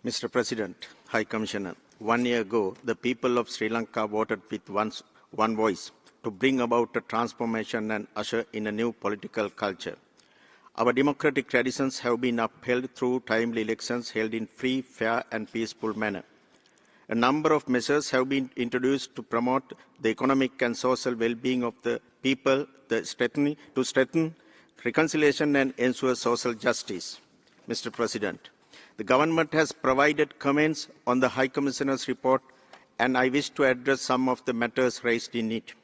Mr. President, High Commissioner, 1 year ago, the people of Sri Lanka voted with one voice to bring about a transformation and usher in a new political culture. Our democratic traditions have been upheld through timely elections held in free, fair and peaceful manner. A number of measures have been introduced to promote the economic and social well-being of the people, to strengthen reconciliation and ensure social justice. Mr. President, the government has provided comments on the High Commissioner's report, and I wish to address some of the matters raised in it.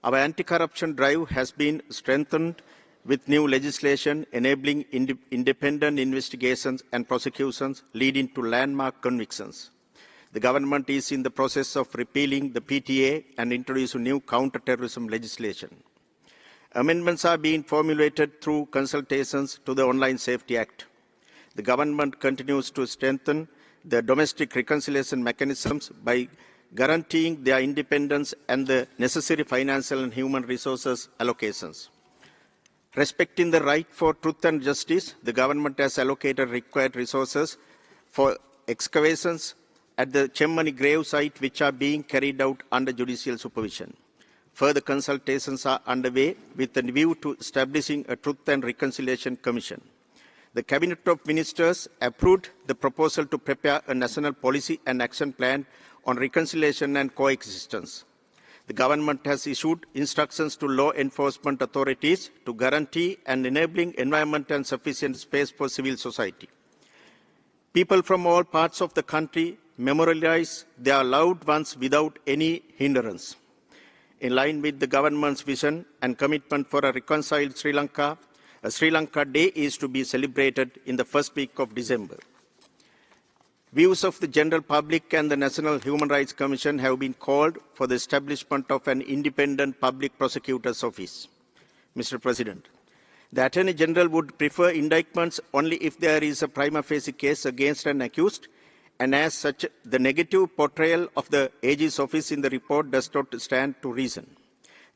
Our anti-corruption drive has been strengthened with new legislation enabling independent investigations and prosecutions leading to landmark convictions. The government is in the process of repealing the PTA and introducing new counter-terrorism legislation. Amendments are being formulated through consultations to the Online Safety Act. The government continues to strengthen the domestic reconciliation mechanisms by guaranteeing their independence and the necessary financial and human resources allocations. Respecting the right for truth and justice, the government has allocated required resources for excavations at the 𝐁𝐋𝐈𝐍𝐾𝐈𝐻 site, which are being carried out under judicial supervision. Further consultations are underway with a view to establishing a Truth and Reconciliation Commission. The Cabinet of Ministers approved the proposal to prepare a national policy and action plan on reconciliation and coexistence. The government has issued instructions to law enforcement authorities to guarantee and enabling environment and sufficient space for civil society. People from all parts of the country memorialize their loved ones without any hindrance. In line with the government's vision and commitment for a reconciled Sri Lanka, a Sri Lanka Day is to be celebrated in the first week of December. Views of the general public and the National Human Rights Commission have been called for the establishment of an independent public prosecutor's office. Mr. President, the Attorney General would prefer indictments only if there is a prima facie case against an accused, and as such, the negative portrayal of the AG's office in the report does not stand to reason.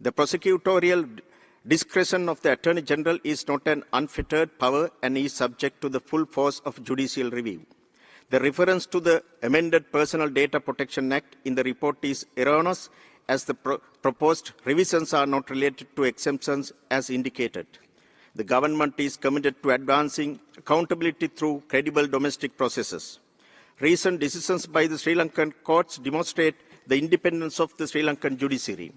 The prosecutorial discretion of the Attorney General is not an unfettered power and is subject to the full force of judicial review. The reference to the amended Personal Data Protection Act in the report is erroneous, as the proposed revisions are not related to exemptions as indicated. The government is committed to advancing accountability through credible domestic processes. Recent decisions by the Sri Lankan courts demonstrate the independence of the Sri Lankan judiciary.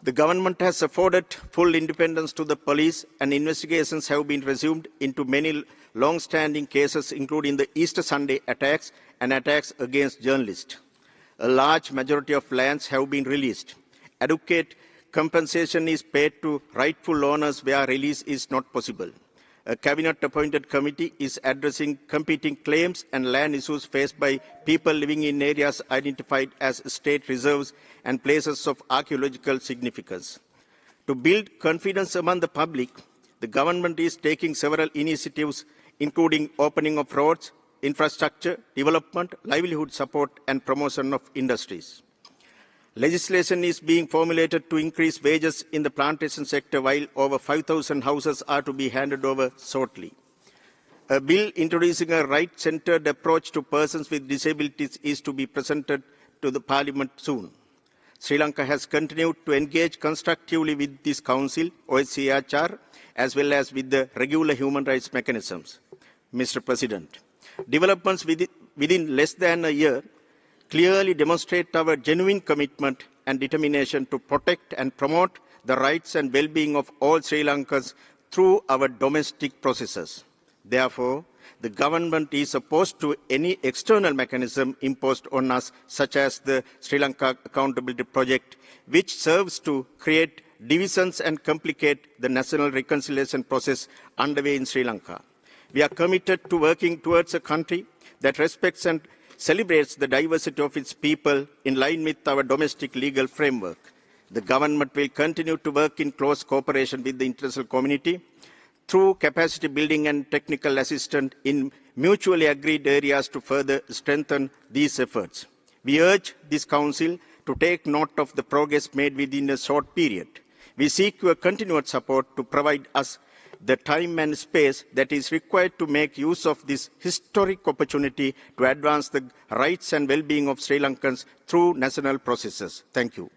The government has afforded full independence to the police, and investigations have been resumed into many long-standing cases, including the Easter Sunday attacks and attacks against journalists. A large majority of lands have been released. Adequate compensation is paid to rightful owners where release is not possible. A cabinet-appointed committee is addressing competing claims and land issues faced by people living in areas identified as state reserves and places of archaeological significance. To build confidence among the public, the government is taking several initiatives, including opening of roads, infrastructure, development, livelihood support, and promotion of industries. Legislation is being formulated to increase wages in the plantation sector, while over 5,000 houses are to be handed over shortly. A bill introducing a right-centered approach to persons with disabilities is to be presented to the Parliament soon. Sri Lanka has continued to engage constructively with this Council, OSCHR, as well as with the regular human rights mechanisms. Mr. President, developments within less than a year clearly demonstrate our genuine commitment and determination to protect and promote the rights and well-being of all Sri Lankans through our domestic processes. Therefore, the government is opposed to any external mechanism imposed on us, such as the Sri Lanka Accountability Project, which serves to create divisions and complicate the national reconciliation process underway in Sri Lanka. We are committed to working towards a country that respects and celebrates the diversity of its people in line with our domestic legal framework. The government will continue to work in close cooperation with the international community through capacity building and technical assistance in mutually agreed areas to further strengthen these efforts. We urge this Council to take note of the progress made within a short period. We seek your continued support to provide us the time and space that is required to make use of this historic opportunity to advance the rights and well-being of Sri Lankans through national processes. Thank you.